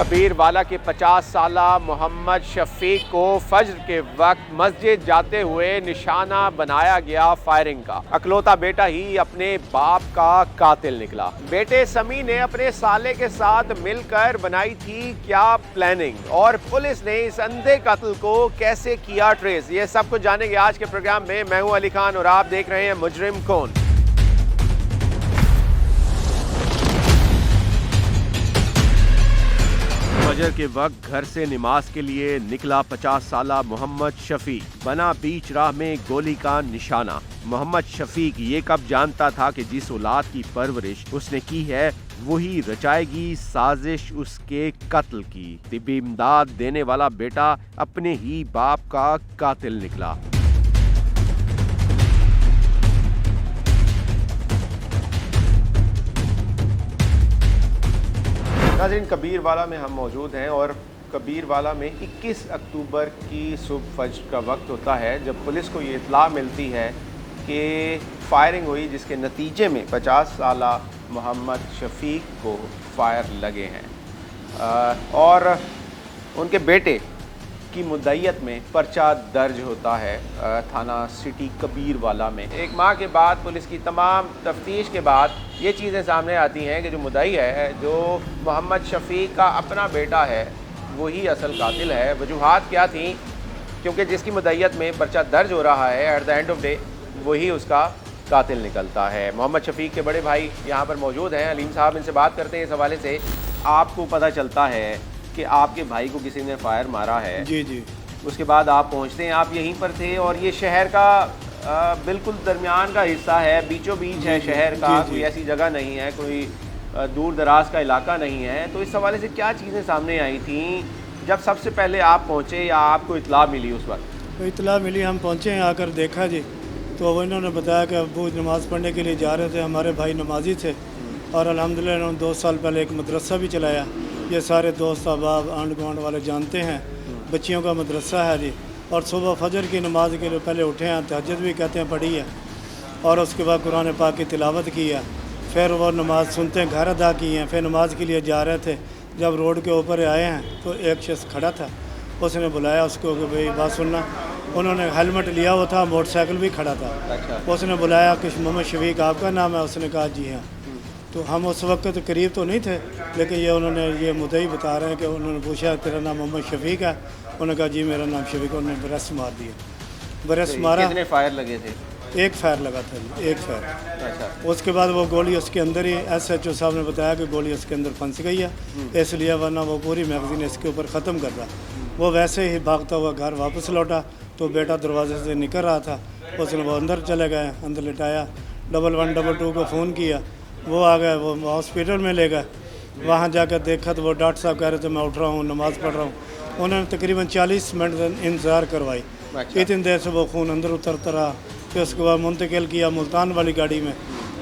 कबीर वाला के 50 साला मोहम्मद शफीक को फज्र के वक्त मस्जिद जाते हुए निशाना बनाया गया फायरिंग का। अकलौता बेटा ही अपने बाप का कातिल निकला। बेटे समी ने अपने साले के साथ मिलकर बनाई थी क्या प्लानिंग, और पुलिस ने इस अंधे कातिल को कैसे किया ट्रेस, ये सब कुछ जानेंगे आज के प्रोग्राम में। मैं हूं अली खान और आप देख रहे हैं मुजरिम कौन। फजर के वक्त घर से नमाज के लिए निकला 50 साला मोहम्मद शफीक, बना बीच राह में गोली का निशाना। मोहम्मद शफीक ये कब जानता था कि जिस औलाद की परवरिश उसने की है वही रचाएगी साजिश उसके कत्ल की। तिब्बी इमदाद देने वाला बेटा अपने ही बाप का कातिल निकला। नाज़रीन, कबीर वाला में हम मौजूद हैं और कबीर वाला में 21 अक्टूबर की सुबह फज्र का वक्त होता है जब पुलिस को ये इत्तला मिलती है कि फायरिंग हुई, जिसके नतीजे में 50 साला मोहम्मद शफीक को फायर लगे हैं और उनके बेटे की मुद्दईयत में पर्चा दर्ज होता है थाना सिटी कबीर वाला में। एक माह के बाद पुलिस की तमाम तफ्तीश के बाद ये चीज़ें सामने आती हैं कि जो मुद्दई है, जो मोहम्मद शफीक का अपना बेटा है, वही असल कातिल है। वजूहात क्या थी, क्योंकि जिसकी मुद्दईयत में पर्चा दर्ज हो रहा है at the end of day वही उसका कातिल निकलता है। मोहम्मद शफीक के बड़े भाई यहाँ पर मौजूद हैं, अलीम साहब, इनसे बात करते हैं इस हवाले से। आपको पता चलता है कि आपके भाई को किसी ने फायर मारा है, जी जी, उसके बाद आप पहुंचते हैं, आप यहीं पर थे और ये शहर का बिल्कुल दरमियान का हिस्सा है, बीचों बीच है शहर का, कोई ऐसी जगह नहीं है, कोई दूर दराज का इलाका नहीं है। तो इस हवाले से क्या चीज़ें सामने आई थी जब सबसे पहले आप पहुँचे या आपको इतला मिली? उस वक्त तो इतला मिली, हम पहुँचे हैं, आकर देखा जी, तो वो इन्होंने बताया कि अबू नमाज़ पढ़ने के लिए जा रहे थे, हमारे भाई नमाजी थे और अल्हम्दुलिल्लाह इन्होंने 2 साल पहले एक मदरसा भी चलाया। ये सारे दोस्त अहबाब आंड गुआंड वाले जानते हैं, बच्चियों का मदरसा है जी। और सुबह फजर की नमाज के लिए पहले उठे हैं, तहज्जुद भी कहते हैं पढ़ी है, और उसके बाद कुरान पाक की तिलावत की है, फिर वो नमाज़ सुनते हैं घर अदा की हैं, फिर नमाज के लिए जा रहे थे। जब रोड के ऊपर आए हैं तो एक शख्स खड़ा था, उसने बुलाया उसको कि भाई बात सुनना। उन्होंने हेलमेट लिया हुआ था, मोटरसाइकिल भी खड़ा था। उसने बुलाया कि मोहम्मद शफीक आपका नाम है? उसने कहा जी हाँ। तो हम उस वक्त करीब तो नहीं थे, लेकिन ये उन्होंने ये मुद्दई बता रहे हैं कि उन्होंने पूछा तेरा नाम मोहम्मद शफीक है? उन्होंने कहा जी मेरा नाम शफीक। उन्होंने बरस मार दिया, बरस मारा। कितने फायर लगे थे? एक फायर लगा था जी, एक फायर। अच्छा। उसके बाद वो गोली उसके अंदर ही, SHO साहब ने बताया कि गोली उसके अंदर फंस गई है, इसलिए वरना वो पूरी मैगजीन इसके ऊपर ख़त्म कर रहा। वो वैसे ही भागता हुआ घर वापस लौटा तो बेटा दरवाजे से निकल रहा था, उसने वो अंदर चले गए, अंदर लिटाया, 1112 को फ़ोन किया, वो आ गए, वो हॉस्पिटल में ले गए। वहाँ जाकर देखा तो वो डॉक्टर साहब कह रहे थे मैं उठ रहा हूँ, नमाज़ पढ़ रहा हूँ। उन्होंने तकरीबन 40 मिनट इंतज़ार करवाई। इतनी देर से वो खून अंदर उतरता रहा। फिर उसके बाद मुंतकिल किया मुल्तान वाली गाड़ी में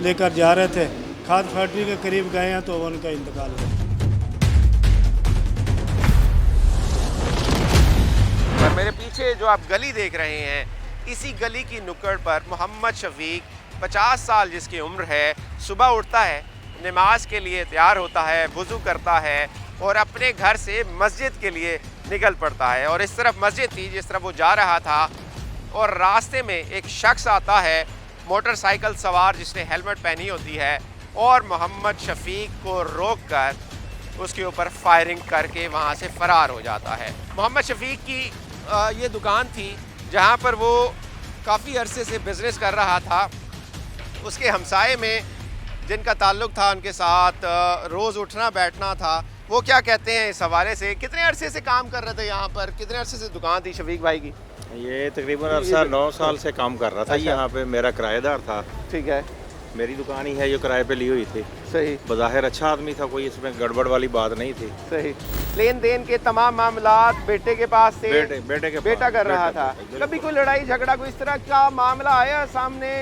लेकर जा रहे थे, खाद फैक्ट्री के करीब गए हैं तो उनका इंतकाल हुआ। और मेरे पीछे जो आप गली देख रहे हैं, इसी गली की नुक्कड़ पर मोहम्मद शफीक 50 साल जिसकी उम्र है, सुबह उठता है, नमाज के लिए तैयार होता है, वज़ू करता है और अपने घर से मस्जिद के लिए निकल पड़ता है। और इस तरफ मस्जिद थी जिस तरफ वो जा रहा था, और रास्ते में एक शख्स आता है मोटरसाइकिल सवार जिसने हेलमेट पहनी होती है, और मोहम्मद शफीक को रोक कर उसके ऊपर फायरिंग करके वहाँ से फ़रार हो जाता है। मोहम्मद शफीक की ये दुकान थी जहाँ पर वो काफ़ी अरसे से बिज़नेस कर रहा था। उसके हमसाए में जिनका ताल्लुक़ था उनके साथ रोज़ उठना बैठना था। वो क्या कहते हैं इस हवाले से? कितने अरसे से काम कर रहे थे यहाँ पर? कितने अरसे से दुकान थी शफीक भाई की? ये तकरीबन अरसा 9 साल से काम कर रहा था। अच्छा। यहाँ पे मेरा किराएदार था। ठीक है। मेरी दुकान ही है, जो किराए पे ली हुई थी। सही। बज़ाहिर अच्छा आदमी था, कोई इसमें गड़बड़ वाली बात नहीं थी। सही। लेन देन के तमाम मामलात बेटे के पास थे? बेटे के बेटा कर रहा था। कभी कोई लड़ाई झगड़ा, कोई इस तरह का मामला आया सामने?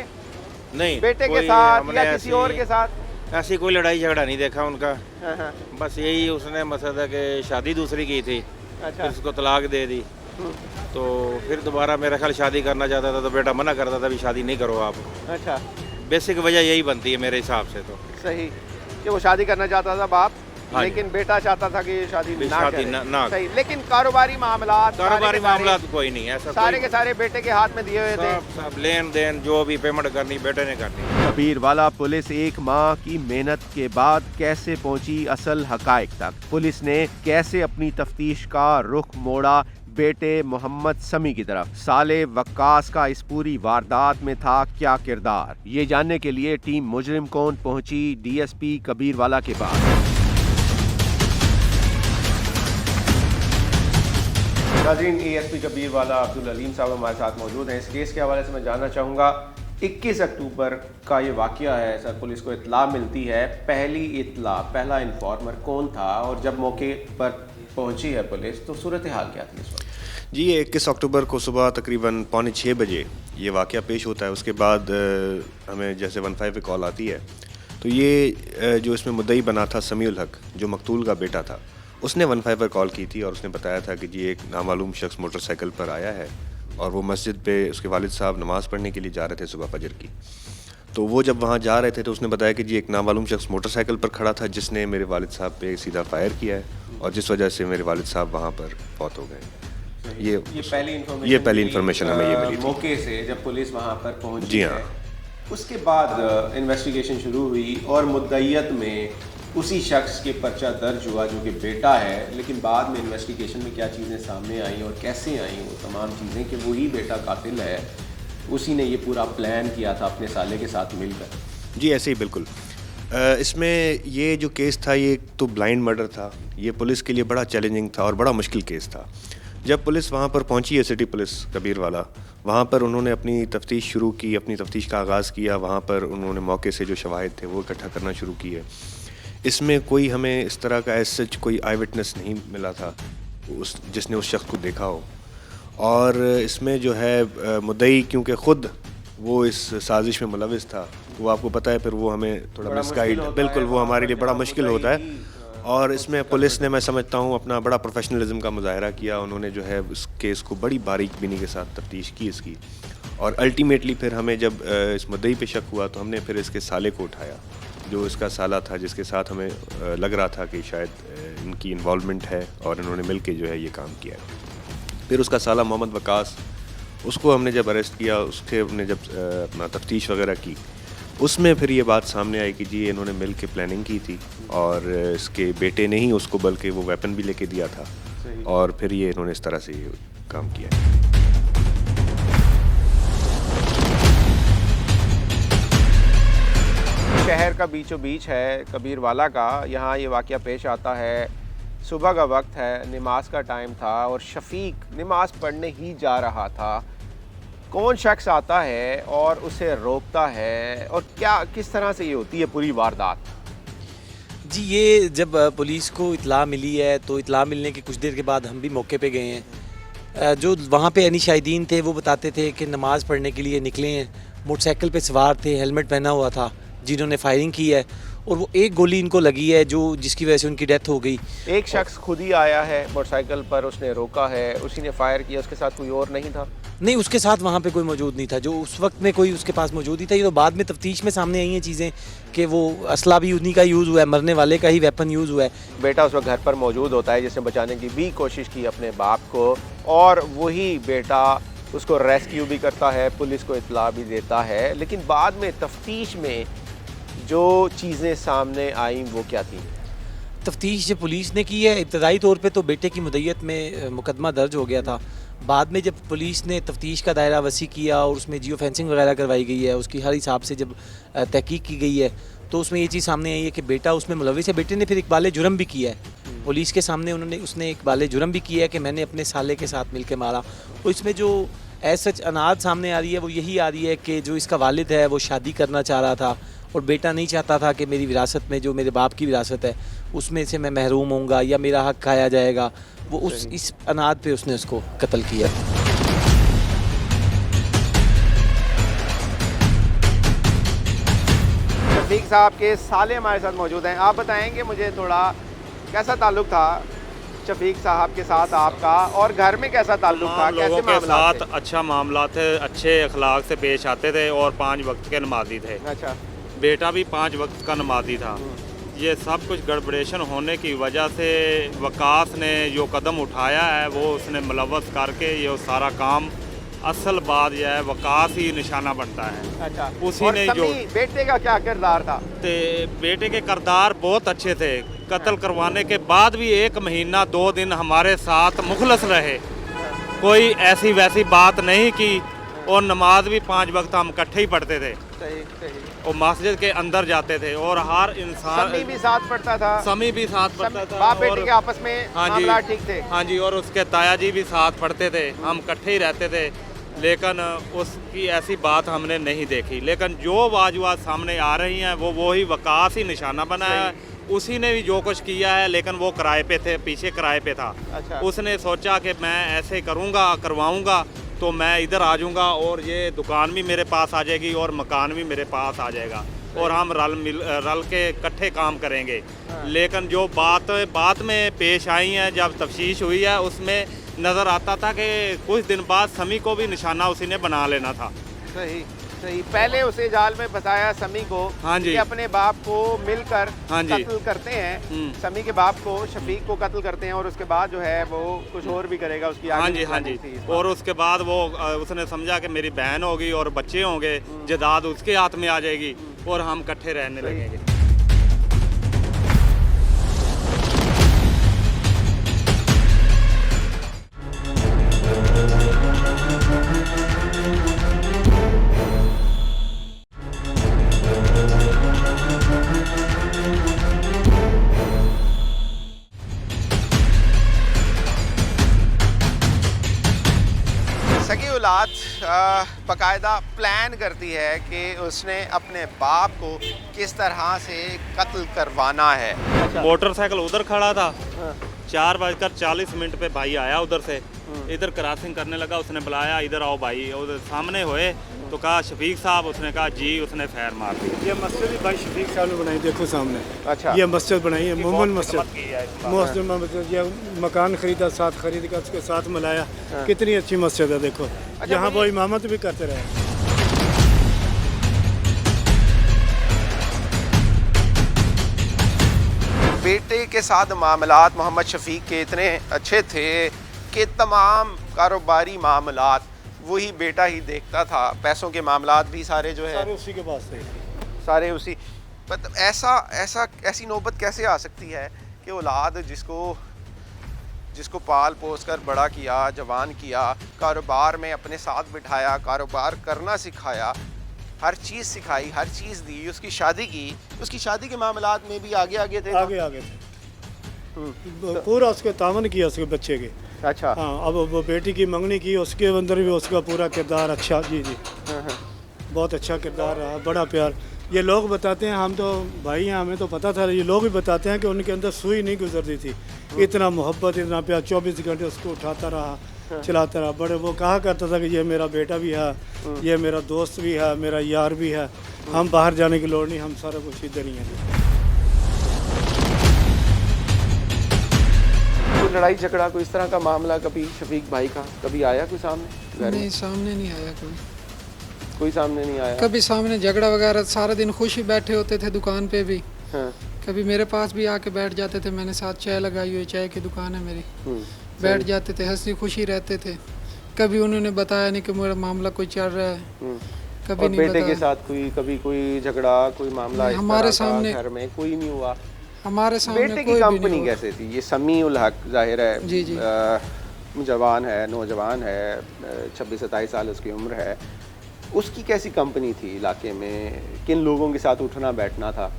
नहीं, बेटे के साथ या किसी और के साथ? ऐसी कोई लड़ाई झगड़ा नहीं देखा उनका। हाँ। बस यही उसने मसला कि शादी दूसरी की थी, अच्छा। फिर उसको तलाक दे दी, तो फिर दोबारा मेरा ख्याल शादी करना चाहता था, तो बेटा मना करता था भी शादी नहीं करो आप। अच्छा। बेसिक वजह यही बनती है मेरे हिसाब से। तो सही कि वो शादी करना चाहता था बाप, हाँ जी। लेकिन बेटा चाहता था कि ये शादी ना शादी करे। ना सही, लेकिन कारोबारी मामलात कारोबारी मामला तो कोई नहीं, ऐसा सारे के कोई सारे बेटे के हाथ में दिए हुए थे। सब लेन देन जो भी पेमेंट करनी बेटे ने करनी। कबीरवाला पुलिस एक माह की मेहनत के बाद कैसे पहुंची असल हकाइक तक, पुलिस ने कैसे अपनी तफ्तीश का रुख मोड़ा बेटे मोहम्मद समी की तरफ, साले वक्कास का इस पूरी वारदात में था क्या किरदार, ये जानने के लिए टीम मुजरिम कौन पहुंची डीएसपी कबीरवाला के पास। नाज़रीन, एएसपी कबीरवाला अब्दुल अलीम साहब हमारे साथ मौजूद हैं। इस केस के हवाले से मैं जानना चाहूँगा, 21 अक्टूबर का ये वाक़या है सर, पुलिस को इत्तला मिलती है, पहली इत्तला, पहला इन्फॉर्मर कौन था और जब मौके पर पहुंची है पुलिस तो सूरत हाल क्या थी इस वक्त? जी, ये 21 अक्टूबर को सुबह तकरीबन 5:45 बजे ये वाक़या पेश होता है। उसके बाद हमें जैसे 15 पे कॉल आती है, तो ये जो इसमें मुद्दई बना था समीउल हक, जो मकतूल का बेटा था, उसने 15 पर कॉल की थी और उसने बताया था कि जी एक नामालूम शख्स मोटरसाइकिल पर आया है और वो मस्जिद पे उसके वालिद साहब नमाज़ पढ़ने के लिए जा रहे थे सुबह फजर की। तो वो जब वहाँ जा रहे थे तो उसने बताया कि जी एक नामालूम शख्स मोटरसाइकिल पर खड़ा था जिसने मेरे वालिद साहब पे सीधा फायर किया है और जिस वजह से मेरे वालिद साहब वहाँ पर फौत हो गए। ये पहली इन्फॉर्मेशन हमें ये मिली थी मौके से जब पुलिस वहाँ पर पहुंची। जी है। हाँ। उसके बाद इन्वेस्टिगेशन शुरू हुई और मुद्दईयत में उसी शख्स के पर्चा दर्ज हुआ जो कि बेटा है, लेकिन बाद में इन्वेस्टिगेशन में क्या चीज़ें सामने आई और कैसे आई वो तमाम चीज़ें कि वही बेटा कातिल है, उसी ने ये पूरा प्लान किया था अपने साले के साथ मिलकर। जी ऐसे ही बिल्कुल। इसमें ये जो केस था ये तो ब्लाइंड मर्डर था, ये पुलिस के लिए बड़ा चैलेंजिंग था और बड़ा मुश्किल केस था। जब पुलिस वहाँ पर पहुँची है, सिटी पुलिस कबीरवाला, वहाँ पर उन्होंने अपनी तफ्तीश शुरू की, अपनी तफ्तीश का आगाज़ किया। वहाँ पर उन्होंने मौके से जो शवाहिद थे वो इकट्ठा करना शुरू किए। इसमें कोई हमें इस तरह का एज सच कोई आई विटनेस नहीं मिला था जिसने उस शख्स को देखा हो। और इसमें जो है मुद्दई क्योंकि ख़ुद वो इस साजिश में मुलविस था, वो आपको पता है, फिर वो हमें थोड़ा मिसगाइड, बिल्कुल वो हमारे लिए बड़ा मुश्किल होता है। और इसमें पुलिस ने, मैं समझता हूँ, अपना बड़ा प्रोफेशनलिज्म का मुजाहरा किया। उन्होंने जो है उस केस को बड़ी बारीक बीनी के साथ तफ्तीश की इसकी, और अल्टीमेटली फिर हमें जब इस मुद्दई पे शक हुआ तो हमने फिर इसके साले को उठाया, जो इसका साला था, जिसके साथ हमें लग रहा था कि शायद इनकी इन्वॉल्वमेंट है और इन्होंने मिल के जो है ये काम किया है। फिर उसका साला मोहम्मद वकास, उसको हमने जब अरेस्ट किया, उसके हमने जब अपना तफ्तीश वगैरह की, उसमें फिर ये बात सामने आई कि जी इन्होंने मिल के प्लानिंग की थी और इसके बेटे ने ही उसको बल्कि वो वेपन भी लेके दिया था और फिर ये इन्होंने इस तरह से ये काम किया। शहर का बीचों बीच है कबीरवाला का, यहाँ ये वाक़या पेश आता है। सुबह का वक्त है, नमाज का टाइम था और शफीक नमाज पढ़ने ही जा रहा था। कौन शख्स आता है और उसे रोकता है और क्या किस तरह से ये होती है पूरी वारदात? जी, ये जब पुलिस को इत्तला मिली है तो इत्तला मिलने के कुछ देर के बाद हम भी मौके पे गए हैं। जो वहाँ पे यानी शाहिदीन थे वो बताते थे कि नमाज़ पढ़ने के लिए निकले हैं, मोटरसाइकिल पे सवार थे, हेलमेट पहना हुआ था, जिन्होंने फायरिंग की है और वो एक गोली इनको लगी है जो जिसकी वजह से उनकी डेथ हो गई। एक शख्स खुद ही आया है मोटरसाइकिल पर, उसने रोका है, उसी ने फायर किया, उसके साथ कोई और नहीं था? नहीं, उसके साथ वहाँ पे कोई मौजूद नहीं था, जो उस वक्त में कोई उसके पास मौजूद ही था। ये तो बाद में तफ्तीश में सामने आई हैं चीज़ें कि वो असला भी उन्हीं का यूज़ हुआ है, मरने वाले का ही वेपन यूज़ हुआ है। बेटा उस वक्त घर पर मौजूद होता है जिसने बचाने की भी कोशिश की अपने बाप को, और वही बेटा उसको रेस्क्यू भी करता है, पुलिस को इत्तला भी देता है। लेकिन बाद में तफ्तीश में जो चीज़ें सामने आई वो क्या थी? तफ्तीश जो पुलिस ने की है, इब्तदाई तौर पे तो बेटे की मुद्दईयत में मुकदमा दर्ज हो गया था। बाद में जब पुलिस ने तफ्तीश का दायरा वसी किया और उसमें जियो फेंसिंग वगैरह करवाई गई है, उसकी हर हिसाब से जब तहकीक की गई है तो उसमें ये चीज़ सामने आई है कि बेटा उसमें मुलविस है। बेटे ने फिर इकबाल जुर्म भी किया है पुलिस के सामने, उसने इकबाल जुर्म भी किया है कि मैंने अपने साले के साथ मिलकर मारा। तो इसमें जो एज सच अनाद सामने आ रही है वो यही आ रही है कि जो इसका वालिद है वो शादी करना चाह रहा था और बेटा नहीं चाहता था कि मेरी विरासत में जो मेरे बाप की विरासत है उसमें से मैं महरूम होऊंगा या मेरा हक खाया जाएगा। वो इस अनाद पे उसने उसको कत्ल किया। शफीक साहब के साले हमारे साथ मौजूद हैं। आप बताएंगे मुझे थोड़ा कैसा ताल्लुक़ था शफीक साहब के साथ आपका, और घर में कैसा ताल्लुक़ था, कैसे लोगों के मामलात साथ अच्छा मामला थे, अच्छे अखलाक से पेश आते थे और 5 वक्त के नमाजी थे। थे? अच्छा। बेटा भी 5 वक्त का नमाजी था। ये सब कुछ गड़बड़ेशन होने की वजह से वकास ने जो कदम उठाया है वो उसने मुलव्वस करके ये सारा काम, असल बात यह है वकास ही निशाना बनता है। अच्छा, उसी और ने समी जो बेटे का क्या किरदार था? ते बेटे के किरदार बहुत अच्छे थे। कत्ल करवाने के बाद भी 1 महीना 2 दिन हमारे साथ मुखलस रहे, कोई ऐसी वैसी बात नहीं की, और नमाज भी 5 वक्त हम इकट्ठे ही पढ़ते थे सही सही। और मस्जिद के अंदर जाते थे, और हर इंसान समी भी साथ पढ़ता था, समी भी साथ पढ़ता था, बाप बेटे और के आपस में हाँ जी, मामला ठीक थे। हाँ जी, और उसके ताया जी भी साथ पढ़ते थे, हम इकट्ठे ही रहते थे। लेकिन उसकी ऐसी बात हमने नहीं देखी। लेकिन जो वाजुआत सामने आ रही हैं वो ही वकास ही निशाना बना है। उसी ने भी जो कुछ किया है, लेकिन वो किराए पे थे, पीछे किराए पे था। अच्छा। उसने सोचा कि मैं ऐसे करूँगा, करवाऊँगा तो मैं इधर आ जाऊँगा और ये दुकान भी मेरे पास आ जाएगी और मकान भी मेरे पास आ जाएगा, और हम रल के इकट्ठे काम करेंगे। लेकिन जो बात में पेश आई है, जब तफ्तीश हुई है, उसमें नज़र आता था कि कुछ दिन बाद समी को भी निशाना उसी ने बना लेना था। सही सही। पहले उसे जाल में बताया समी को हाँ जी, कि अपने बाप को मिलकर हाँ जी, कत्ल करते हैं। समी के बाप को, शफीक को कत्ल करते हैं, और उसके बाद जो है वो कुछ और भी करेगा। उसकी हाँ आगे जी, हाँ जी। थी इस बात। और उसके बाद वो उसने समझा कि मेरी बहन होगी और बच्चे होंगे, जदाद उसके हाथ में आ जाएगी और हम इकट्ठे रहने लगेंगे। सगी औलाद बाकायदा प्लान करती है कि उसने अपने बाप को किस तरह से कत्ल करवाना है। मोटरसाइकिल उधर खड़ा था, 4:40 पे भाई आया उधर से, इधर क्रॉसिंग करने लगा, उसने बुलाया इधर आओ भाई, उधर सामने हुए तो कहा शफीक साहब, उसने कहा जी, उसने फायर मार दी। ये मस्जिद भी भाई शफीक साहब ने बनाई, देखो सामने। अच्छा। ये मस्जिद बनाई है, मोहम्मद मस्जिद। मस्जिद मस्जिद, ये मकान खरीदा, साथ खरीद कर उसके साथ मिलाया। कितनी अच्छी मस्जिद है, देखो यहाँ वो इमामत भी करते रहे। बेटे के साथ मामलात मोहम्मद शफीक के इतने अच्छे थे कि तमाम कारोबारी मामलात वही बेटा ही देखता था। पैसों के मामलात भी सारे जो है सारे उसी के पास थे, सारे उसी। मतलब ऐसी नौबत कैसे आ सकती है कि औलाद जिसको पाल पोस कर बड़ा किया, जवान किया, कारोबार में अपने साथ बिठाया, कारोबार करना सिखाया, हर चीज़ सिखाई, हर चीज़ दी, उसकी शादी की, उसकी शादी के मामलात में भी आगे थे। आगे थे, पूरा उसके तावन किया उसके बच्चे के। अच्छा। हाँ, अब वो बेटी की मंगनी की, उसके अंदर भी उसका पूरा किरदार अच्छा। जी जी, बहुत अच्छा किरदार रहा, बड़ा प्यार। ये लोग बताते हैं, हम तो भाई हैं, हमें तो पता था, ये लोग भी बताते हैं कि उनके अंदर सुई नहीं गुजरती थी। इतना मोहब्बत, इतना प्यार, 24 घंटे उसको उठाता रहा, चलाता रहा। बड़े वो कहा करता था कि ये मेरा बेटा भी है, ये मेरा दोस्त भी है, मेरा यार भी है, हम बाहर जाने की लोड़ नहीं, हम सारा कुछ इधर ही हैं। कोई लड़ाई झगड़ा, कोई इस तरह का मामला कभी शफीक भाई का कभी आया कोई सामने? घर में नहीं, सामने नहीं आया कोई सामने नहीं आया। कभी सामने झगड़ा वगैरह, सारा दिन खुश ही बैठे होते थे दुकान पे भी। हाँ। कभी मेरे पास भी आके बैठ जाते थे, मैंने साथ चाय लगाई हुई, चाय की दुकान है मेरी, बैठ जाते थे, हंसी खुशी रहते थे। कभी उन्होंने बताया नहीं कि मेरा मामला कोई चल रहा है, कभी और नहीं बेटे बताया। के साथ कभी कोई झगड़ा, कोई मामला इस हमारे तरह का सामने घर में कोई नहीं हुआ? हमारे सामने बेटे कोई की भी कंपनी नहीं हुआ। कैसे थी? ये समी उल हक जाहिर है, जी जी, जवान है, नौजवान है, 26-27 साल उसकी उम्र है। उसकी कैसी कंपनी थी इलाके में? किन लोगों के साथ उठना बैठना था?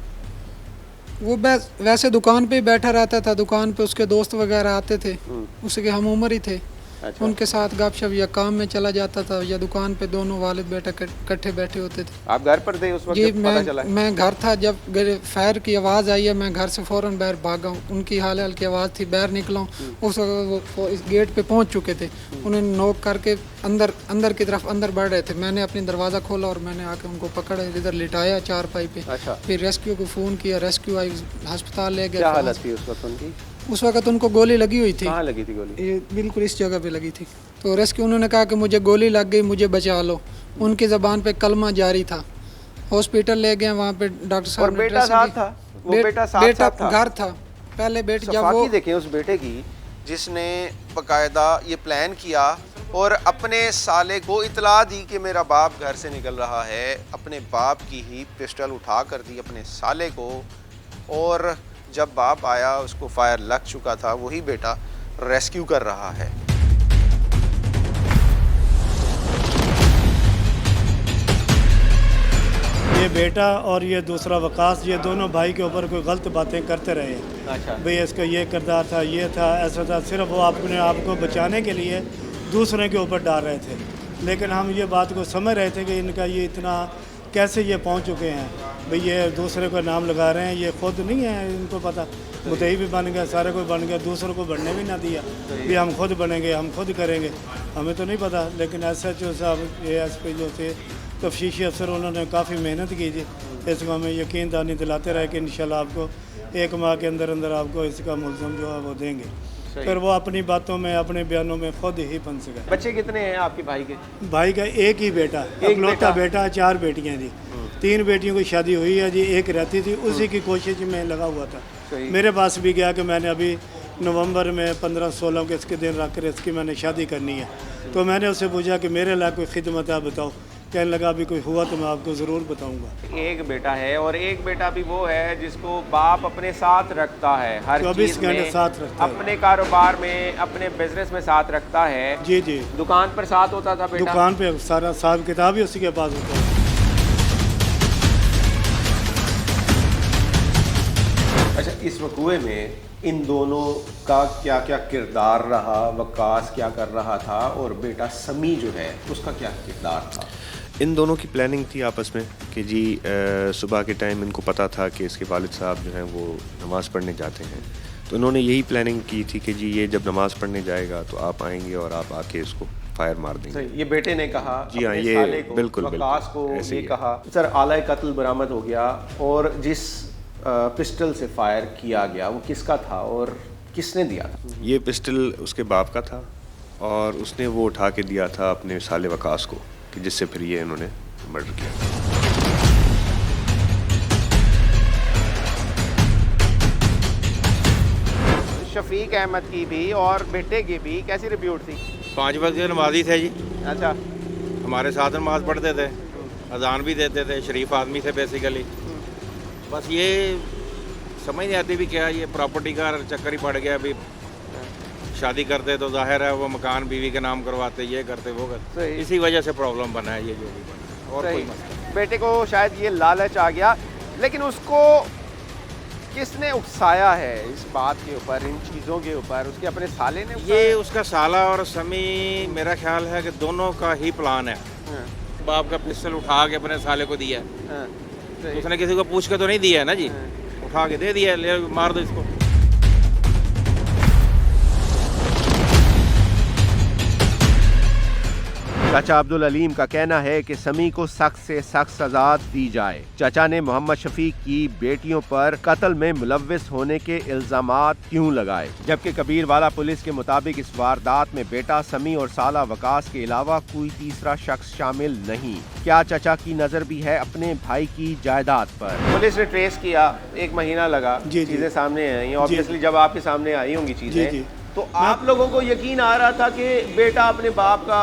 वो वैसे दुकान पे ही बैठा रहता था। दुकान पे उसके दोस्त वगैरह आते थे, उसके हम उम्र ही थे। अच्छा। उनके साथ गपशप या काम में चला जाता था या दुकान पे, दोनों वालिद बेटा इकट्ठे बैठे होते थे। आप घर पर थे उस वक्त जी, जब पता चला? मैं घर था जब फायर की आवाज़ आई है, मैं घर से फ़ौरन बाहर भागा हूँ। उनकी हाल हाल की आवाज़ थी, बाहर निकला हूँ। उस वक्त वो इस गेट पे पहुँच चुके थे। उन्होंने नॉक करके अंदर की तरफ अंदर बढ़ रहे थे। मैंने अपनी दरवाज़ा खोला और मैंने आके उनको पकड़ा, इधर लिटाया चारपाई पे। अच्छा। फिर रेस्क्यू को फ़ोन किया, रेस्क्यू आई, अस्पताल ले क्या गए। हालत थी उस वक्त उनकी? उस वक्त उनको गोली लगी हुई थी। कहाँ लगी थी गोली? ये बिल्कुल इस जगह पे लगी थी। तो रेस्क्यू, उन्होंने कहा कि मुझे गोली लग गई, मुझे बचा लो। उनकी ज़बान पे कलमा जारी था। हॉस्पिटल ले गए, वहाँ पे डॉक्टर और साहब ने बेटा ड्रेसिंग साथ की। था? वो बेटा साथ था? घर था पहले बेटे जब वो सफाकी देखें उस बेटे की जिसने बाकायदा ये प्लान किया और अपने साले को इतला दी कि मेरा बाप घर से निकल रहा है, अपने बाप की ही पिस्टल उठा कर दी अपने साले को, और जब बाप आया उसको फायर लग चुका था, वही बेटा रेस्क्यू कर रहा है। ये बेटा और ये दूसरा वकास, ये दोनों भाई के ऊपर कोई गलत बातें करते रहे हैं। अच्छा। भाई इसका ये किरदार था, ये था, ऐसा था, सिर्फ वो अपने आप को बचाने के लिए दूसरे के ऊपर डाल रहे थे। लेकिन हम ये बात को समझ रहे थे कि इनका ये इतना कैसे ये पहुंच चुके हैं, भाई ये दूसरे को नाम लगा रहे हैं, ये खुद नहीं है इनको पता। मुद्दई भी बन गया, सारे कोई बन गया, दूसरों को बनने भी ना दिया भी हम खुद बनेंगे, हम खुद करेंगे, हमें तो नहीं पता। लेकिन SHO साहब, ASP जो थे तफ्तीशी अफसर, उन्होंने काफ़ी मेहनत की थी, इसको हमें यकीन दहानी दिलाते रहे कि इंशाल्लाह आपको 1 माह के अंदर अंदर आपको इसका मुल्ज़म जो है वो देंगे। फिर वो अपनी बातों में, अपने बयानों में खुद ही फंस गए। बच्चे कितने हैं आपके भाई के? भाई का एक ही बेटा, इकलौता बेटा, 4 बेटियां जी। 3 बेटियों की शादी हुई है जी, एक रहती थी, उसी की कोशिश में लगा हुआ था। मेरे पास भी गया कि मैंने अभी नवंबर में 15-16 के इसके दिन रख कर इसकी मैंने शादी करनी है। तो मैंने उससे पूछा कि मेरे लिए कोई खिदमत है बताओ, कहने लगा अभी कोई हुआ तो मैं आपको ज़रूर बताऊंगा। एक बेटा है और एक बेटा भी वो है जिसको बाप अपने साथ रखता है, हर 24 चीज़ घंटे में, साथ रखता है, अपने कारोबार में, अपने बिजनेस में साथ रखता है। जी जी। दुकान पर साथ होता था बेटा? दुकान पे सारा हिसाब किताब ही उसी के पास होता है। अच्छा, इस वकूए में इन दोनों का क्या क्या किरदार रहा, वकास क्या कर रहा था और बेटा समी जो है उसका क्या किरदार था? इन दोनों की प्लानिंग थी आपस में कि जी सुबह के टाइम इनको पता था कि इसके वालिद साहब जो हैं वो नमाज़ पढ़ने जाते हैं, तो इन्होंने यही प्लानिंग की थी कि जी ये जब नमाज़ पढ़ने जाएगा तो आप आएंगे और आप आके इसको फायर मार देंगे। ये बेटे ने कहा, जी हाँ, अपने ये साले को, बिल्कुल वकास को ऐसे ये ही है। कहा। सर, आला कत्ल बरामद हो गया और जिस पिस्टल से फायर किया गया वो किसका था और किसने दिया था? ये पिस्टल उसके बाप का था और उसने वो उठा के दिया था अपने साले वकास को, कि जिससे फिर ये इन्होंने मर्डर किया। शफीक अहमद की भी और बेटे की भी कैसी रिपोर्ट थी? 5 वक्त के नमाजी थे जी, अच्छा। हमारे साथ नमाज पढ़ते थे, अजान भी देते थे, शरीफ आदमी थे बेसिकली। बस ये समझ नहीं आती भी क्या ये प्रॉपर्टी का चक्कर ही पड़ गया। अभी शादी करते तो जाहिर है वो मकान बीवी के नाम करवाते, ये करते वो करते, सही। इसी वजह से प्रॉब्लम बना है ये जो भी बना है, और कोई मसला नहीं। बेटे को शायद ये लालच आ गया, लेकिन उसको किसने उकसाया है इस बात के ऊपर, इन चीज़ों के ऊपर? उसके अपने साले ने उकसाया? ये उसका साला और समी, मेरा ख्याल है कि दोनों का ही प्लान है। हाँ, बाप का पिस्टल उठा के अपने साले को दिया, हाँ, तो सही। उसने किसी को पूछ के तो नहीं दिया है ना जी, उठा के दे दिया, ले मार दो इसको। चाचा अब्दुल अलीम का कहना है कि समी को सख्त से सख्त सजा दी जाए। चाचा ने मोहम्मद शफीक की बेटियों पर कत्ल में मुलव्विस होने के इल्जामात क्यों लगाए, जबकि कबीरवाला पुलिस के मुताबिक इस वारदात में बेटा समी और साला वकास के अलावा कोई तीसरा शख्स शामिल नहीं। क्या चाचा की नजर भी है अपने भाई की जायदाद पर? पुलिस ने ट्रेस किया, 1 महीना लगा, जी, जी। चीजें सामने आई। ऑब्वियसली जब आपके सामने आई होंगी जी, चीजें, जी। तो आप लोगों को यकीन आ रहा था कि बेटा अपने बाप का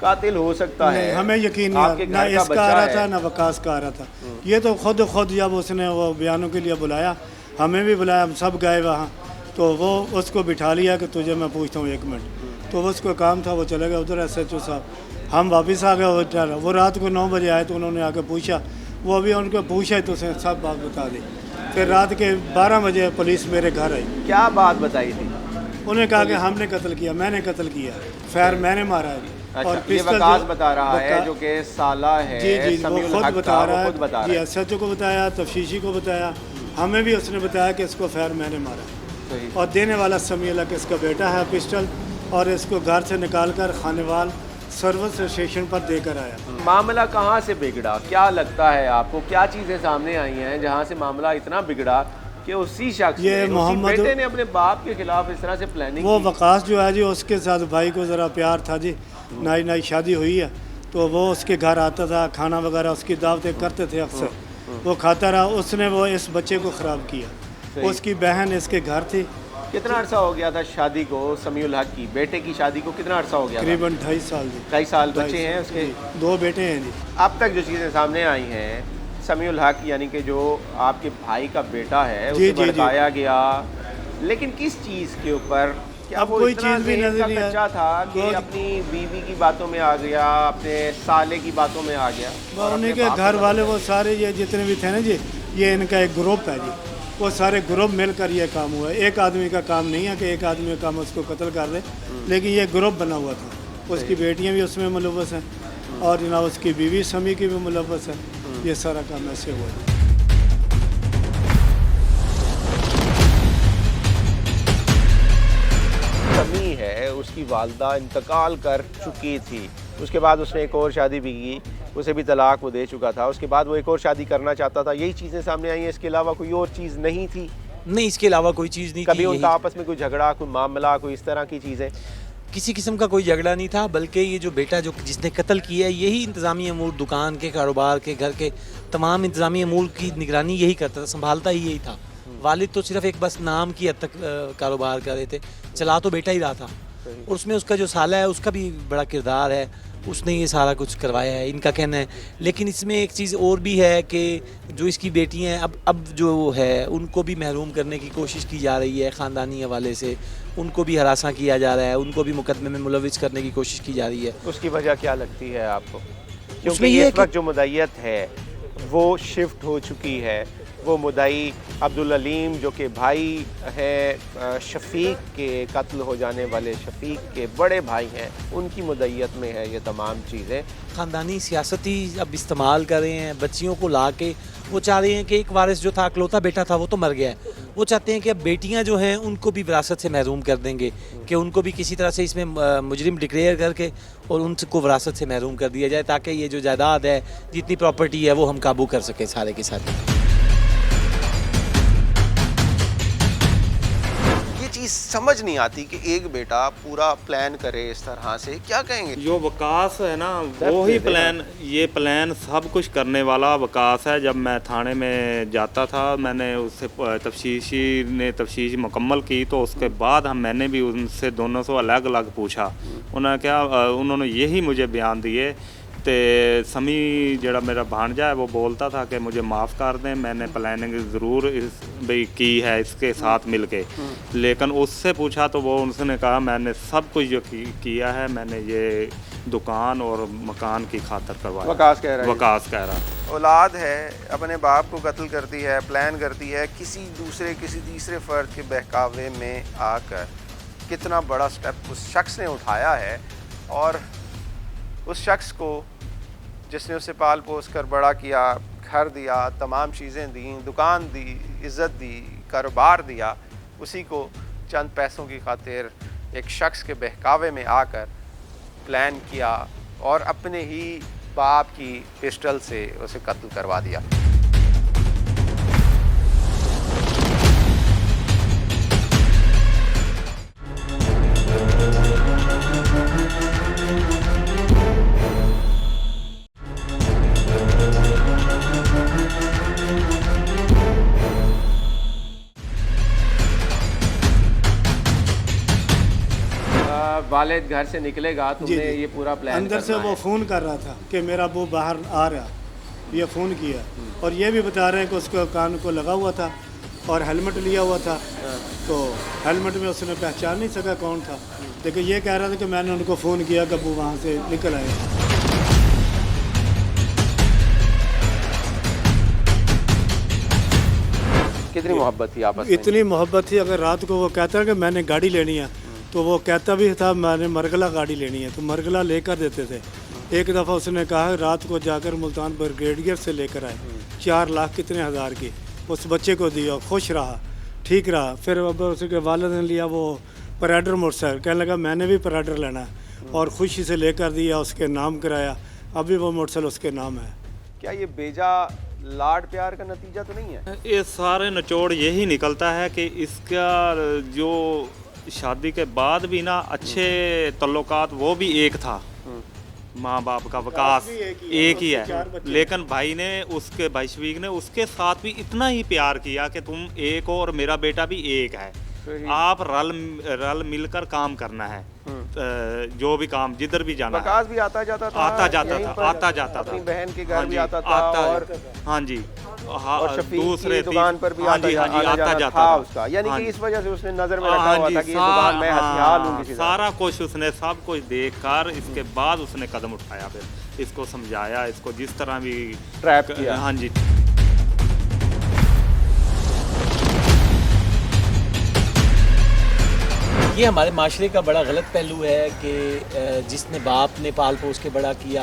कातिल हो सकता है? नहीं, हमें यकीन आपके नहीं, ना घर का इसका आ रहा बच्चा था है। ना वकास का आ रहा था। ये तो खुद जब उसने वो बयानों के लिए बुलाया, हमें भी बुलाया, हम सब गए वहाँ, तो वो उसको बिठा लिया कि तुझे मैं पूछता हूँ 1 मिनट। तो वो उसको काम था, वो चले गए उधर SHO साहब। हम वापस आ गए, वो रात को 9 बजे आए तो उन्होंने आके पूछा, वो अभी उनको पूछा तो उसने सब बात बता दी। फिर रात के 12 बजे पुलिस मेरे घर आई। क्या बात बताई थी? उन्होंने कहा कि हमने कत्ल किया, मैंने कत्ल किया, फायर मैंने मारा है। अच्छा, और ये पिस्टल वकास जो- बता रहा है वका- जो कि साला है, जी जी, वो समीउल खुद हक बता था, रहा वो खुद बता है रहा जी, है। SHO को बताया, तफ्तीशी को बताया, हमें भी उसने बताया कि इसको फायर मैंने मारा। सही। और देने वाला समीउल हक इसका बेटा है पिस्टल, और इसको घर से निकाल कर खानेवाल सर्विस स्टेशन पर देकर आया। मामला कहाँ से बिगड़ा, क्या लगता है आपको? क्या चीज़ें सामने आई हैं जहाँ से मामला इतना बिगड़ा कि उसी शख्स ये ने, उसी मोहम्मद- बेटे ने अपने बाप के खिलाफ इस तरह से प्लानिंग वो की? वकास जो है जी, उसके साथ भाई को ज़रा प्यार था जी, नई नई शादी हुई है, तो वो उसके घर आता था, खाना वगैरह उसकी दावतें करते थे अक्सर। वो खाता रहा, उसने वो इस बच्चे को ख़राब किया। उसकी बहन इसके घर थी। कितना अरसा हो गया था शादी को समीउल हक की? बेटे की शादी को कितना अरसा हो गया? तकरीबन 2.5 साल जी। 2.5 साल। बच्चे हैं उसके? 2 बेटे हैं जी। अब तक जो चीज़ें सामने आई हैं, समीउल हक यानी कि जो आपके भाई का बेटा है उसे भड़काया गया, लेकिन किस चीज़ के ऊपर? क्या अब वो कोई इतना चीज़ भी ज़हन नजर का नहीं कच्चा था कि अपनी बीवी की बातों में आ गया, अपने साले की बातों में आ गया? और उन्हीं अपने के बाप घर को वाले वो सारे ये जितने भी थे ना जी, ये इनका एक ग्रुप है जी। वो सारे ग्रुप मिलकर ये काम हुआ है। एक आदमी का काम नहीं है कि एक आदमी का काम उसको कत्ल कर दे, लेकिन ये ग्रुप बना हुआ था। उसकी बेटियां भी उसमें मुलव्वस हैं और जनाब उसकी बीवी समी की भी मुलव्वस है। ये सारा काम ऐसे हुआ है। समी है, उसकी वालदा इंतकाल कर चुकी थी, उसके बाद उसने एक और शादी भी की, उसे भी तलाक वो दे चुका था, उसके बाद वो एक और शादी करना चाहता था। यही चीज़ें सामने आई हैं, इसके अलावा कोई और चीज़ नहीं थी? नहीं, इसके अलावा कोई चीज़ नहीं कभी थी। उनका आपस में कोई झगड़ा, कोई मामला, कोई इस तरह की चीज़ें? किसी किस्म का कोई झगड़ा नहीं था, बल्कि ये जो बेटा जो जिसने कत्ल किया है, यही इंतज़ामी अमूर, दुकान के, कारोबार के, घर के तमाम इंतज़ामी अमूर की निगरानी यही करता था, संभालता ही यही था। वालिद तो सिर्फ एक बस नाम की हद तक कारोबार कर रहे थे, चला तो बेटा ही रहा था। और उसमें उसका जो साला है उसका भी बड़ा किरदार है, उसने ये सारा कुछ करवाया है, इनका कहना है। लेकिन इसमें एक चीज़ और भी है कि जो इसकी बेटियां हैं अब जो है उनको भी महरूम करने की कोशिश की जा रही है ख़ानदानी हवाले से, उनको भी हरासा किया जा रहा है, उनको भी मुकदमे में मुलविस करने की कोशिश की जा रही है। उसकी वजह क्या लगती है आपको? क्योंकि उसमें ये इस वक्त जो मुदायत है वो शिफ्ट हो चुकी है। वो मुदाई अब्दुल अलीम जो कि भाई है शफीक के, कत्ल हो जाने वाले शफीक के बड़े भाई हैं, उनकी मुदायत में है ये तमाम चीज़ें। ख़ानदानी सियासती अब इस्तेमाल कर रहे हैं, बच्चियों को ला के वो चाह रहे हैं कि एक वारिस जो था, अकलौता बेटा था, वो तो मर गया है। वो चाहते हैं कि अब बेटियां जो हैं उनको भी विरासत से महरूम कर देंगे, कि उनको भी किसी तरह से इसमें मुजरिम डिक्लेयर करके और उनको विरासत से महरूम कर दिया जाए, ताकि ये जो जायदाद है, जितनी प्रॉपर्टी है, वो हम काबू कर सकें सारे के सारे। चीज़ समझ नहीं आती कि एक बेटा पूरा प्लान करे इस तरह से, क्या कहेंगे? जो वकास है ना, वो ही प्लान, ये प्लान सब कुछ करने वाला वकास है। जब मैं थाने में जाता था, मैंने उससे तफ्तीश मुकम्मल की, तो उसके बाद मैंने भी उनसे दोनों से अलग अलग पूछा। उन्होंने यही मुझे बयान दिए। तो समी जड़ा मेरा भांजा है वो बोलता था कि मुझे माफ़ कर दें, मैंने प्लानिंग ज़रूर भाई की है इसके साथ मिलके, लेकिन उससे पूछा तो वो उसने कहा मैंने सब कुछ जो किया है, मैंने ये दुकान और मकान की खातर करवाया। वकास कह रहा है। वकास कह रहा। औलाद है, अपने बाप को कत्ल करती है, प्लान करती है, किसी तीसरे फ़र्द के बहकावे में आकर कितना बड़ा स्टेप उस शख्स ने उठाया है। और उस शख्स को जिसने उसे पाल पोस कर बड़ा किया, घर दिया, तमाम चीज़ें दी, दुकान दी, इज़्ज़त दी, कारोबार दिया, उसी को चंद पैसों की खातिर एक शख्स के बहकावे में आकर प्लान किया और अपने ही बाप की पिस्टल से उसे कत्ल करवा दिया। वालिद घर से निकलेगा, तुमने ये पूरा प्लान अंदर से वो फ़ोन कर रहा था कि मेरा वो बाहर आ रहा, ये फ़ोन किया और ये भी बता रहे हैं कि उसको कान को लगा हुआ था और हेलमेट लिया हुआ था, तो हेलमेट में उसने पहचान नहीं सका कौन था, लेकिन ये कह रहा था कि मैंने उनको फ़ोन किया कि वो वहाँ से निकल आए। कितनी मोहब्बत थी आपस में? इतनी मोहब्बत थी, अगर रात को वो कहता कि मैंने गाड़ी लेनी है तो वो कहता भी था मैंने मरगला गाड़ी लेनी है, तो मरगला लेकर देते थे। एक दफ़ा उसने कहा रात को जाकर मुल्तान ब्रिगेडियर से लेकर आए 4 लाख कितने हज़ार की, उस बच्चे को दिया, खुश रहा, ठीक रहा। फिर अब उसके वालिद ने लिया वो पराइडर मोटरसाइकिल, कहने लगा मैंने भी पराइडर लेना है और खुशी से लेकर दिया, उसके नाम कराया, अभी वो मोटरसाइकिल उसके नाम है। क्या ये बेजा लाड प्यार का नतीजा तो नहीं है? ये सारे निचोड़ यही निकलता है कि इसका जो शादी के बाद भी ना अच्छे तल्लुकात वो भी एक था, माँ बाप का विकास एक ही है, लेकिन भाई ने उसके भाई शफीक ने उसके साथ भी इतना ही प्यार किया कि तुम एक हो और मेरा बेटा भी एक है, आप रल मिलकर काम करना है। जो भी काम जिधर भी जाना प्रकाश भी आता जाता था, आता जाता था अपनी बहन के घर हाँ भी जी, आता था और हाँ जी, हाँ, और शफीक दूसरे की दुकान पर भी आता जाता था उसका, यानी कि इस वजह से उसने नजर में रखा हुआ था कि ये दुकान मैं हथियार लूं किसी तरह। सारा कुछ उसने सब कुछ देखकर इसके बाद उसने कदम उठाया, फिर इसको समझाया, इसको जिस तरह भी ट्रैप किया। हाँ जी। ये हमारे माशरे का बड़ा गलत पहलू है कि जिसने बाप ने पाल पोस के बड़ा किया,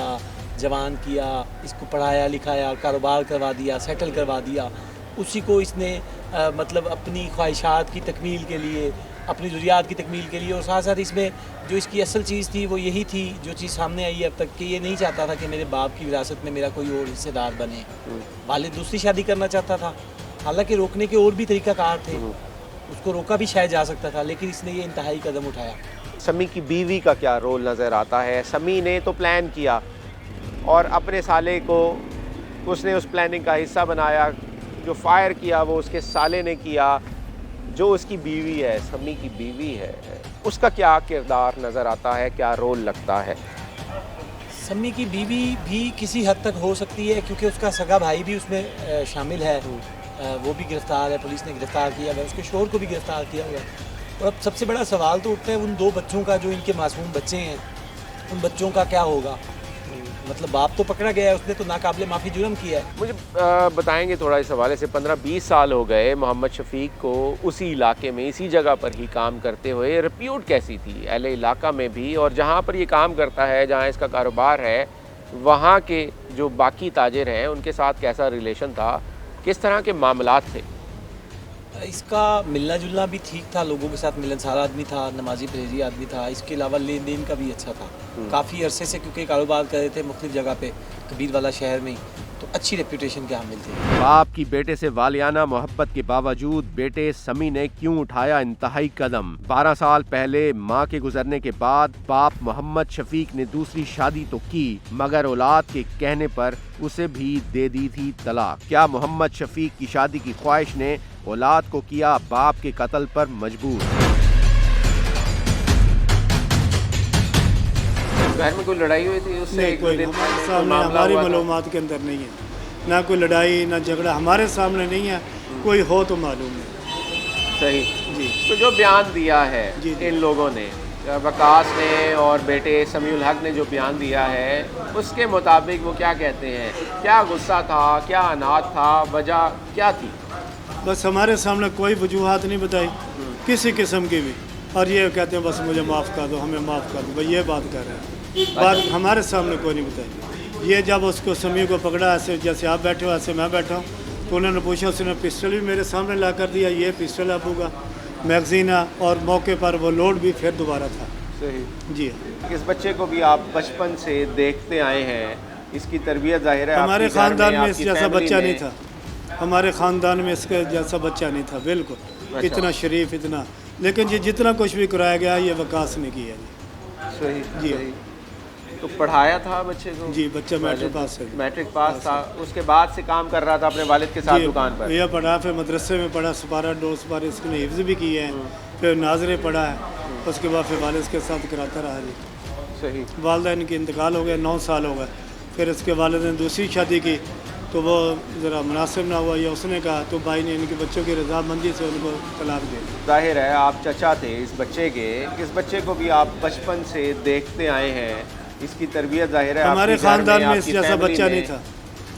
जवान किया, इसको पढ़ाया लिखाया, कारोबार करवा दिया, सेटल करवा दिया, उसी को इसने मतलब अपनी ख्वाहिशात की तकमील के लिए, अपनी ज़रूरियात की तकमील के लिए, और साथ साथ इसमें जो इसकी असल चीज़ थी वो यही थी जो चीज़ सामने आई है अब तक, कि ये नहीं चाहता था कि मेरे बाप की विरासत में मेरा कोई और हिस्सेदार बने। वालिद दूसरी शादी करना चाहता था, हालांकि रोकने के और भी तरीक़ाकार थे, उसको रोका भी शायद जा सकता था, लेकिन इसने ये इंतहाई कदम उठाया। समी की बीवी का क्या रोल नज़र आता है? समी ने तो प्लान किया और अपने साले को उसने उस प्लानिंग का हिस्सा बनाया, जो फायर किया वो उसके साले ने किया। जो उसकी बीवी है, समी की बीवी है, उसका क्या किरदार नज़र आता है, क्या रोल लगता है? समी की बीवी भी किसी हद तक हो सकती है, क्योंकि उसका सगा भाई भी उसमें शामिल है, वो भी गिरफ़्तार है, पुलिस ने गिरफ़्तार किया हुआ है, उसके शोहर को भी गिरफ़्तार किया हुआ है। और अब सबसे बड़ा सवाल तो उठता है उन दो बच्चों का, जो इनके मासूम बच्चे हैं, उन बच्चों का क्या होगा? मतलब बाप तो पकड़ा गया है, उसने तो नाकाबिले माफ़ी जुर्म किया है। मुझे बताएंगे थोड़ा इस हवाले से, 15-20 साल हो गए मोहम्मद शफीक को उसी इलाके में, इसी जगह पर ही काम करते हुए। रिप्यूट कैसी थी एलए इलाका में भी, और जहाँ पर ये काम करता है, जहाँ इसका कारोबार है, वहाँ के जो बाकी ताजिर हैं उनके साथ कैसा रिलेशन था, किस तरह के मामलात थे? इसका मिलना जुलना भी ठीक था, लोगों के साथ मिलनसार आदमी था, नमाजी परहेजी आदमी था, इसके अलावा लेन देन का भी अच्छा था। काफ़ी अरसे से क्योंकि कारोबार कर रहे थे मुख्तलिफ जगह पे, कबीर वाला शहर में, तो अच्छी रेपूटेशन के हामिल थे। बाप की बेटे से वालियाना मोहब्बत के बावजूद बेटे समी ने क्यों उठाया इंतहाई कदम? 12 साल पहले मां के गुजरने के बाद बाप मोहम्मद शफीक ने दूसरी शादी तो की, मगर औलाद के कहने पर उसे भी दे दी थी तलाक। क्या मोहम्मद शफीक की शादी की ख्वाहिश ने औलाद को किया बाप के कत्ल पर मजबूर? घर में कोई लड़ाई हुई थी उससे? नहीं, कोई सामने हमारी मालूमात के अंदर नहीं है, ना कोई लड़ाई ना झगड़ा हमारे सामने नहीं है, कोई हो तो मालूम है। सही जी। तो जो बयान दिया है जी। इन लोगों ने, वकास ने और बेटे समीउल हक ने जो बयान दिया है, उसके मुताबिक वो क्या कहते हैं? क्या गुस्सा था, क्या अनाथ था, वजह क्या थी? बस हमारे सामने कोई वजूहात नहीं बताई किसी किस्म की भी, और ये कहते हैं बस मुझे माफ़ कर दो, हमें माफ़ कर दो, भाई ये बात कर रहे हैं। बात हमारे सामने कोई नहीं बताई। ये जब उसको समी को पकड़ा, ऐसे जैसे आप बैठे हो ऐसे मैं बैठा हूँ, तो उन्होंने पूछा, उसने पिस्टल भी मेरे सामने ला कर दिया, ये पिस्टल अबू का मैगजीन है, और मौके पर वो लोड भी फिर दोबारा था। सही जी। इस बच्चे को भी आप बचपन से देखते आए हैं, इसकी तरबियत जाहिर है हमारे आपके घर ख़ानदान में इस आपकी जैसा फैमिली बच्चा में। नहीं था, हमारे ख़ानदान में इसके जैसा बच्चा नहीं था, बिल्कुल। अच्छा। इतना शरीफ, इतना, लेकिन ये जितना कुछ भी कराया गया ये वकास ने किया जी। सही जी। सही। तो पढ़ाया था बच्चे को? जी, बच्चा मैट्रिक पास है। मैट्रिक पास था, उसके बाद से काम कर रहा था अपने वालिद के साथ दुकान पर? भैया पढ़ा, फिर मदरसे में पढ़ा, सपारा डोर सपारे इसने हिफ्ज़ भी किए हैं, फिर नाजरे पढ़ा है, उसके बाद फिर वालिद के साथ कराता रहा जी। सही। वालदा इनकी इंतकाल हो गया, 9 साल हो गए। फिर इसके वालिद ने दूसरी शादी की, तो वो ज़रा मुनासिब ना हुआ, या उसने कहा, तो भाई ने इनके बच्चों की रजामंदी से उनको तलाक दे दी। जाहिर है आप चचा थे इस बच्चे के, इस बच्चे को भी आप बचपन से देखते आए हैं, इसकी तरबियत जाहिर है हमारे आपके घर ख़ानदान में इस आपकी जैसा फैमिली बच्चा में। नहीं था,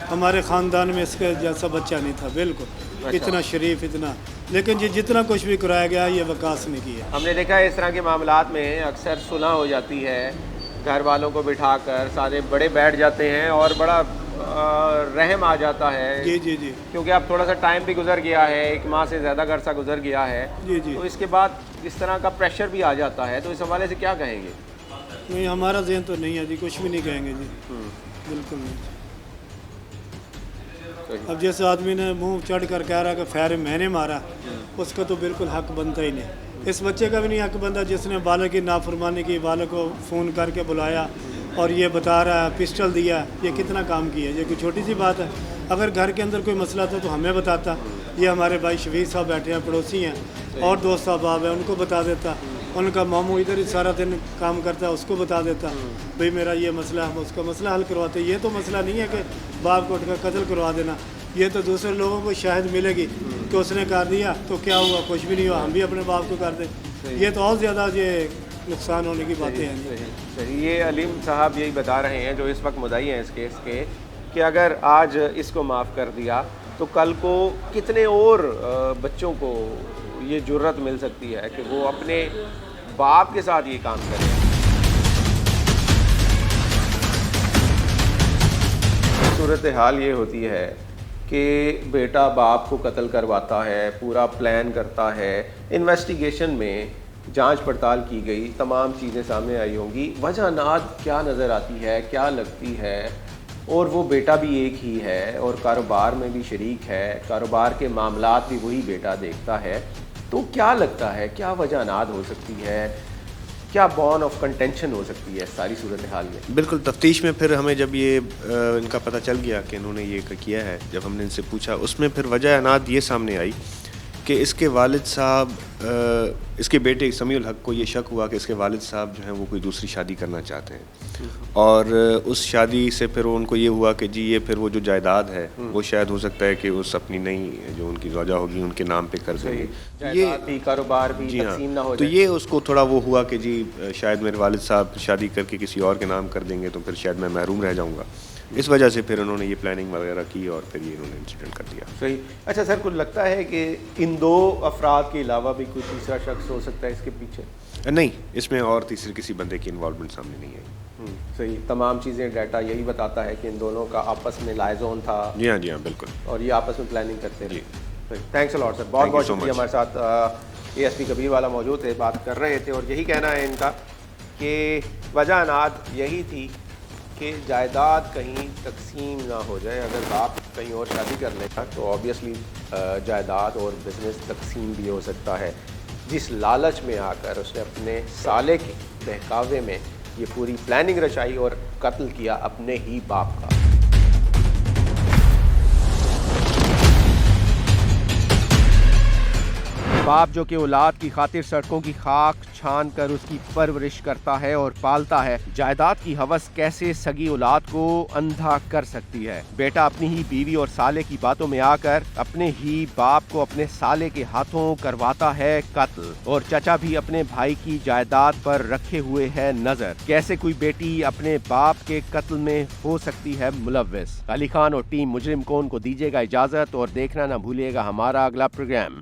हमारे ख़ानदान में इसके जैसा बच्चा नहीं था, बिल्कुल। इतना शरीफ, इतना, लेकिन ये जितना कुछ भी कराया गया ये वकास ने किया। हमने देखा है इस तरह के मामलात में अक्सर सुलह हो जाती है, घर वालों को बिठाकर सारे बड़े बैठ जाते हैं और बड़ा रहम आ जाता है। जी जी जी। क्योंकि अब थोड़ा सा टाइम भी गुजर गया है, 1 माह से ज़्यादा अरसा गुजर गया है। जी जी। तो इसके बाद इस तरह का प्रेशर भी आ जाता है, तो इस हवाले से क्या कहेंगे? नहीं, हमारा जहन तो नहीं है जी, कुछ भी नहीं कहेंगे जी, बिल्कुल नहीं। अब जैसे आदमी ने मुंह चढ़ कर कह रहा कि फैर मैंने मारा, उसका तो बिल्कुल हक बनता ही नहीं। इस बच्चे का भी नहीं हक बनता जिसने वाले की नाफरमानी की, वाले को फ़ोन करके बुलाया, और ये बता रहा है पिस्टल दिया, ये कितना काम किया, ये कोई छोटी सी बात है। अगर घर के अंदर कोई मसला था तो हमें बताता। ये हमारे भाई शफीक साहब बैठे हैं, पड़ोसी हैं, और दोस्त अहबाब हैं, उनको बता देता। उनका मामू इधर ही सारा दिन काम करता है, उसको बता देता भाई मेरा ये मसला, हम उसका मसला हल करवाते। ये तो मसला नहीं है कि बाप को उठकर कत्ल करवा देना, ये तो दूसरे लोगों को शायद मिलेगी कि उसने कर दिया तो क्या हुआ, कुछ भी नहीं हुआ, हम भी अपने बाप को कर दें। ये तो और ज़्यादा ये नुकसान होने की बातें हैं। सही, ये अलीम साहब यही बता रहे हैं जो इस वक्त मुद्दई हैं इस केस के, कि अगर आज इसको माफ़ कर दिया तो कल को कितने और बच्चों को ये जुर्रत मिल सकती है कि वो अपने बाप के साथ ये काम करें। सूरत हाल ये होती है कि बेटा बाप को कत्ल करवाता है, पूरा प्लान करता है, इन्वेस्टिगेशन में जांच पड़ताल की गई, तमाम चीज़ें सामने आई होंगी, वजह नाद क्या नज़र आती है, क्या लगती है, और वो बेटा भी एक ही है और कारोबार में भी शरीक है, कारोबार के मामलात भी वही बेटा देखता है, तो क्या लगता है क्या वजह नाद हो सकती है, क्या बॉर्न ऑफ कंटेंशन हो सकती है सारी सूरत हाल में? बिल्कुल, तफ्तीश में फिर हमें जब ये इनका पता चल गया कि इन्होंने ये किया है, जब हमने इनसे पूछा, उसमें फिर वजह अनाद ये सामने आई कि इसके वालिद साहब, इसके बेटे समीउल हक को ये शक हुआ कि इसके वालिद साहब जो हैं वो कोई दूसरी शादी करना चाहते हैं, और उस शादी से फिर उनको ये हुआ कि जी ये फिर वो जो जायदाद है वो शायद हो सकता है कि उस अपनी नई जो उनकी ज़ौजा होगी उनके नाम पे कर देंगे, ये भी कारोबार भी जी तकसीम ना हाँ, हो तो जाए। ये उसको थोड़ा वो हुआ कि जी शायद मेरे वालिद साहब शादी करके किसी और के नाम कर देंगे तो फिर शायद मैं महरूम रह जाऊँगा। इस वजह से फिर उन्होंने ये प्लानिंग वगैरह की और फिर ये इन्होंने इंसिडेंट कर दिया। सही। अच्छा सर, कुछ लगता है कि इन दो अफराद के अलावा भी कोई तीसरा शख्स हो सकता है इसके पीछे? नहीं, इसमें और तीसरे किसी बंदे की इन्वॉल्वमेंट सामने नहीं आई। सही, तमाम चीज़ें डाटा यही बताता है कि इन दोनों का आपस में लाइजोन था। जी हाँ बिल्कुल, और ये आपस में प्लानिंग करते हैं। जी। थैंक्स अ लॉट सर, बहुत बहुत so शुक्रिया। much. हमारे साथ ASP कबीर वाला मौजूद थे, बात कर रहे थे, और यही कहना है इनका कि वजह नाद यही थी कि जायदाद कहीं तकसीम ना हो जाए। अगर बाप कहीं और शादी कर लेगा तो ऑब्वियसली जायदाद और बिजनेस तकसीम भी हो सकता है। जिस लालच में आकर उसने अपने साले के बहकावे में ये पूरी प्लानिंग रचाई और कत्ल किया अपने ही बाप का। बाप जो कि औलाद की खातिर सड़कों की खाक छान कर उसकी परवरिश करता है और पालता है, जायदाद की हवस कैसे सगी औलाद को अंधा कर सकती है। बेटा अपनी ही बीवी और साले की बातों में आकर अपने ही बाप को अपने साले के हाथों करवाता है कत्ल, और चचा भी अपने भाई की जायदाद पर रखे हुए है नजर। कैसे कोई बेटी अपने बाप के कत्ल में हो सकती है मुलव्विस। अली खान और टीम मुजरिम कौन को दीजिएगा इजाजत, और देखना ना भूलिएगा हमारा अगला प्रोग्राम।